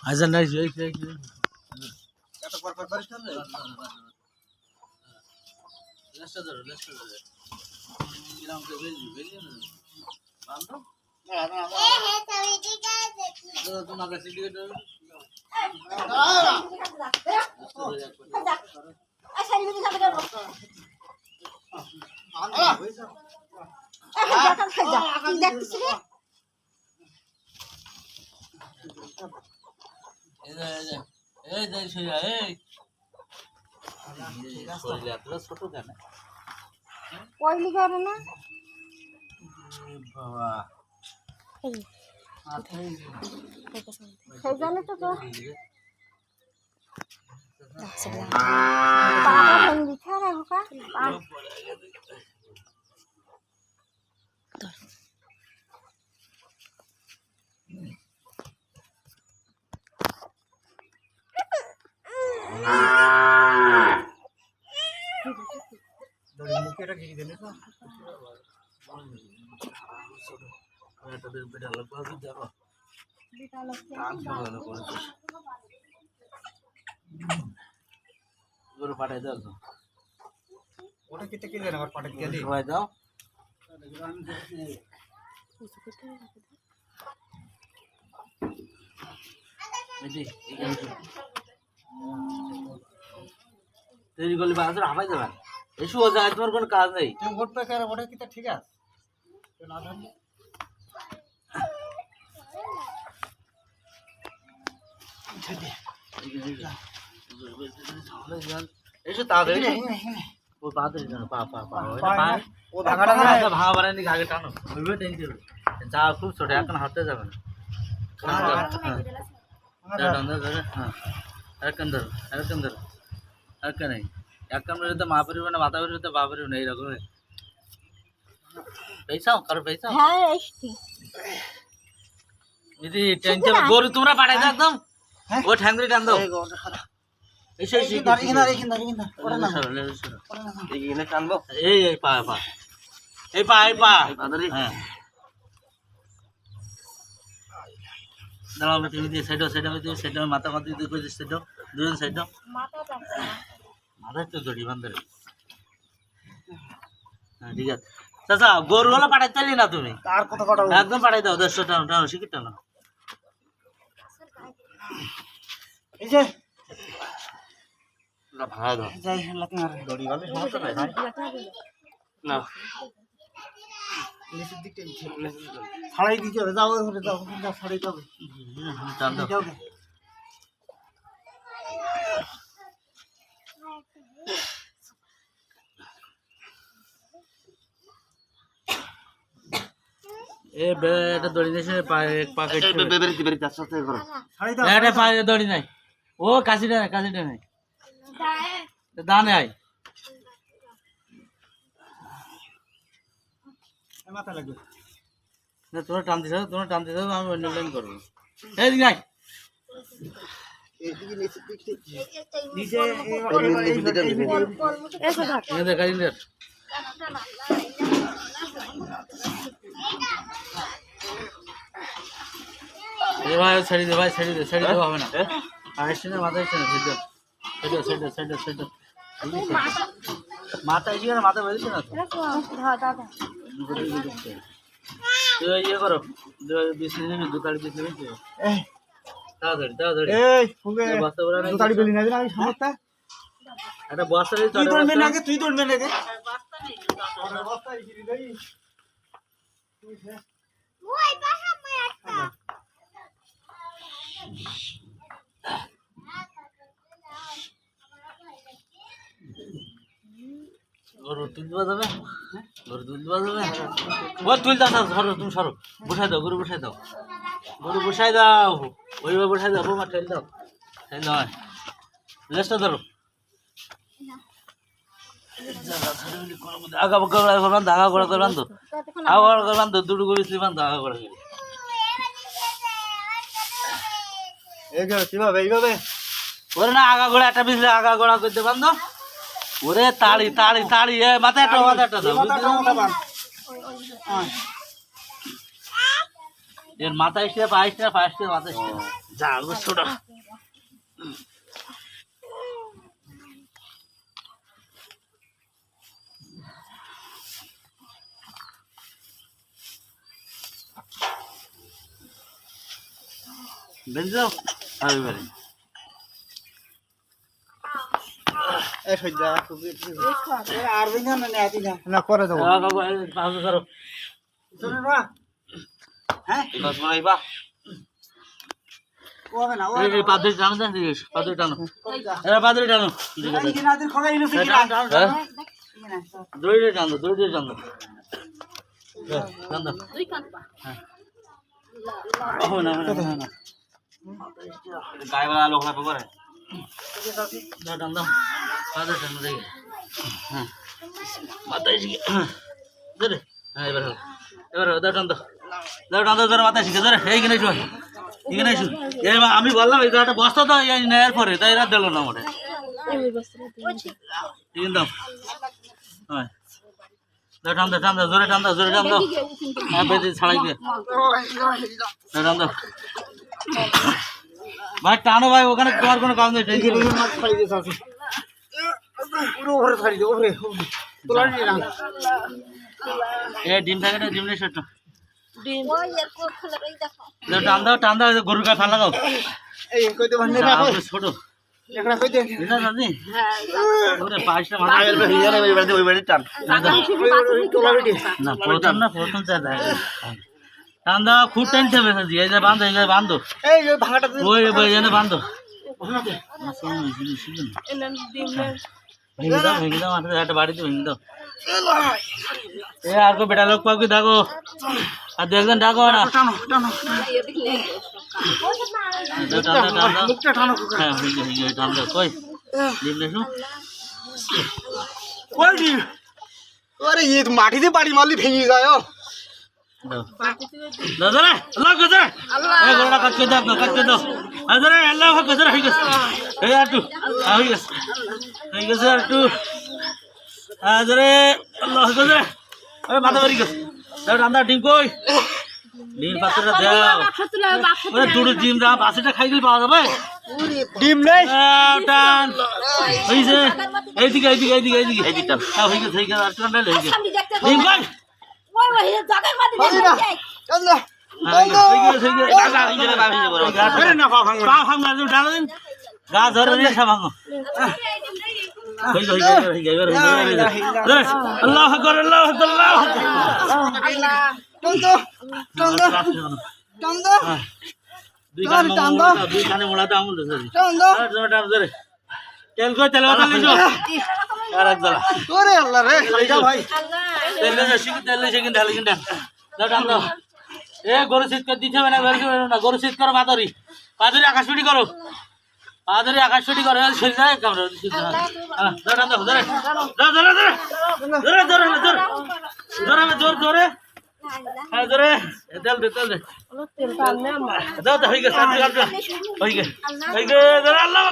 আচ্ছা নাই এত পর করিস না রে লেসটা ধরো কিরাম কে বেরিয়ে না বান্ধব তোমার কাছে টিকিট ছোট কেন কইলি করে না বাবা সেই জন্য তো বাবা ভেঙ্গি ছাড়া হোকা মুখেটা ঘিরে দিলে তো গরু পাঠাই দাও তো ওটা কেটে কিনলে আবার পাঠাতে গেলি সবাই দাও তৈরি করলে বাজার হাফাই যাবেন এসু ও যায় তোমার কোনো কাজ নেই তুই ভোট পে করে ওটা কি তা ঠিক আছে তো না ধরলে এসো তাড়াতাড়ি ও তাড়াতাড়ি জানো পা পা পা ও ভাগাটা ভাঙা বাড়ানি আগে টানো ওইভাবে টেনতে হবে যা খুব ছোট এখন হাঁটতে যাবে না নাই এক কামড়ে তো মা পরিবে না মাথা পরিবে তো বা পরিবে না এইরকম পেয়েছাও কারো পেয়েছাও হ্যাঁ এসছি দিদি টেনতে গরু তোমরা পাঠাই দাও একদম ও ঠ্যাং ধরে টান দাও এসে টানবো এই পা পা এই পা হ্যাঁ দাঁড়াও তুমি দিয়ে সাইডও মাথা মাথা দিয়ে করে সাইডও দুজন সাইডও মাথায় তো দড়ি বান্ধরে হ্যাঁ ঠিক আছে চাচা গরুওয়ালা পাঠাই চাইলি না তুমি তার কত কটা একদম পাঠাই দাও 100 টাকা টানো শিখির টানো এই যে ভাড়া দাও যাই লাকি মার দড়ি গলে সমস্যা নাই ভাই না নিচের দিকটা ছাড়াই দিতে হবে যাও ওখানে যাও ছাড়াই যাবে টান দাও এ বেটা দড়ি নেছে পায়ে পাকেট বেরিতে আস্তে করো ছাড়াই দাও এটা পায়ে দড়ি নাই ও কাশিটা নাই দানে আই মাথা লাগবে না তোমরা টান দিছো আমি অন্য লাইন করব এই দিক নাই এইদিকে নিচে এই দেখ গাড়ি নে এ ভাই ছেড়ে দে হবে না আইসনে মাথা আইসনে সেটা মাথা ইয়ে না মাথা বেরিয়েছে না তো ইয়ে করো 20 মিনিট দুতাড়ি 20 মিনিট তাড়াতাড়ি এই ফুগে বস্তা ভরা নাই দুতাড়ি বেলি না আমি সমস্যা একটা বস্তা দিয়ে তুই দৌড়বে না তুই দৌড়বে না বস্তা নেই বস্তা ইগিরি দেই ওই পাশে মই একটা গরু তুলবা যাবে ও তুল দাও সরো তুমি সরো বসাই দাও গরু বসাই দাও ওইভাবে বসাই দাও বৌমা ঠেল দাও লেসটা ধরো আগা গোড়া করে বান্ধো দুটো গরু ছিল বান্ধো আগা গোড়া করে এইভাবে ওরে না আগা গোড়া একটা বিছলে আগা গোড়া করতে বান্ধো ওরে তাড়ি এ মাথায় দাও এর মাথায় এসে পাইছে মাথায় যা গো ছোট বেঁচে যাও আমি পারি এ সজ্জা আর বিনা না নেতি না না করে দেবো পাঁচ করো শুনুন বা হ্যাঁ দশ বানাই বা ওবে না এই পাদরি টানো দেন পাদরি টানো এরা পাদরি টানো এই দিনাদের খগাই ইলো সিকি না দড়িতে টানো দড়িতে টানো টানো দুই কাটবা ও না না না গায়ে वाला लोग ना पकड़े दो टानो पादरी टानो दे हां माता जी दे हां এবার দো টানো ধরে মাথা শিখে ধরে এইখানে শুন এখানে শুন আমি বললাম এই একটা বস্তা তো এই নেয়ার পরে তাই রাত দিল না মোটে তিন দাম হ্যাঁ টান দাও জোরে টান দাও হ্যাঁ বেঁধে ছাড়াই দিয়ে টান দাও ভাই টানো ভাই ওখানে তোমার কোনো কাজ নেই টেনশন নেই মাছ খাই দিছ আছে পুরো ওরে ছাড়ি দে ওরে তোলা নি না এ ডিম থাকে না ডিম নেই সেট ওই এর কোট খুলে এই দেখো টান দাও গরুর গায়ে ফাল লাগাও এই কই দে বন্ধে রাখো ছোট লেখা কই দে এটা জানি ওরে পাঁচটা মাথা হিয়ারে ওই বাড়ি টান তোলা বেটি না প্রথম চা দেয় টান দাও খুব টেনতে হবে এই যে বাঁধো এই ভাঙাটা ওই এনে বাঁধো ভাঙাতে ভেঙে দাও মাথা একটা বাড়িতে ভেঙে দাও এ আর কো বেটা লোক পাবি দেখো আর দেখবেন ডাকো না টানো টানো টান মুখটা টানো হ্যাঁ হয়ে টান দাও কই ডিম নেছো কই দি আরে এই মাটিতে বাড়ি মারলি ভেঙে যায় ও দাদা আল্লাহ গজরে এই গরুটা কাটকে দাও আদরে আল্লাহ গজরে হই গেছে এই আটু হই গেছে আটু আদরে আল্লাহ গজরে ওই মাথা বাড়ি গেছে দাও রান্দা ডিম কই ডিম পাত্রটা দাও ওরে দুটো ডিম দাও বাসিটা খাই গেলে পাওয়া যাবে ডিম নেই টান হইছে এইদিকে টান হই গেছে আর টান হই গেছে ডিম কই ওই জায়গায় মাটি হই না চল গা ধরে ভাঙো আল্লাহ আকবার আল্লাহ আকবার দুই কানে মোড়াতে আঙুল তেল কই তেল কথা লিখো আর এক জ্বালা তেল সেকেন্ড ঢালি কিনা দাও এ গরু শীত করে দিতে হবে না গরু শীত করো পাদরি আকাশপটি করো আকাশপটি করো শরীর যায় কামড় জোরে হ্যাঁ জোরে তেল দে দাও হয়ে গেছে আল্লাহ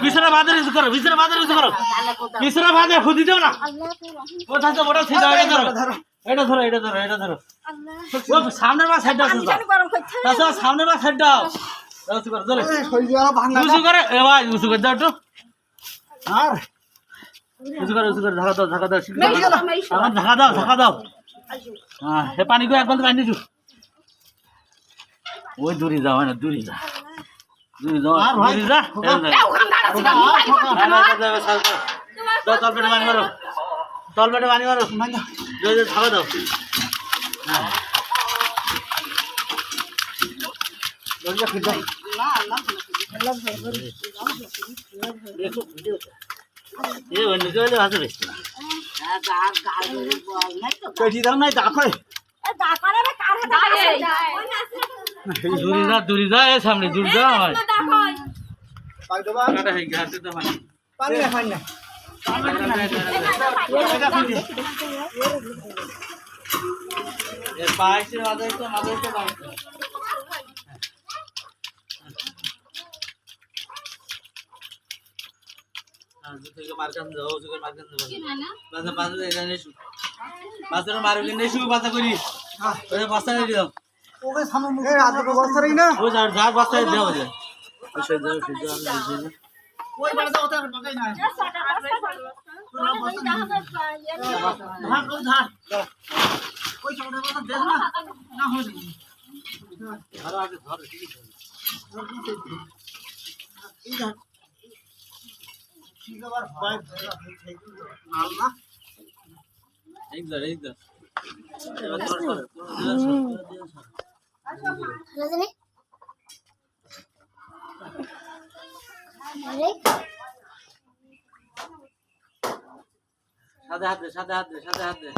বিছানা বাঁধে কিছু করো বিছানা বাঁধে খুদি দেও না কোথায় তো ওটা ছিল এটা ধরো সামনের বা সাইড দাও সামনের বা সাইড দাও উঁচু করে এ ভাই উঁচু করে দাও একটু আর উঁচু করে ঢাকা দাও ঢাকা দাও হ্যাঁ হে পানি করে একবার পানি দিছু ওই দূরে যাও না দূরে যা তলপেটে পানি মারো ঢাকা দাও পেটি দাও নাই দেখো দূরে যা এ সামনে দূরে যা হয় পাই দেবা পানি না পানি না পাইছে মাঝে মার্কান দাও মার্কান দাও বাজার মারো কিনে বাজার করি বস্তা দিয়ে দাও ওকে সামনে মুখ এই আদর বস্তা রই না ওই যা বাচ্চা দেওয়া যায় ওই সই দাও ওই বাড়ি দাও ওটা বাগাই না ধার কই ধার ওই ছোটটা কথা দেখ না না হবে ধরো আগে ধরো ঠিক আছে এই ধার ঠিক আবার বাইক নাল না এইদার এবার ধর সাদা হাত দে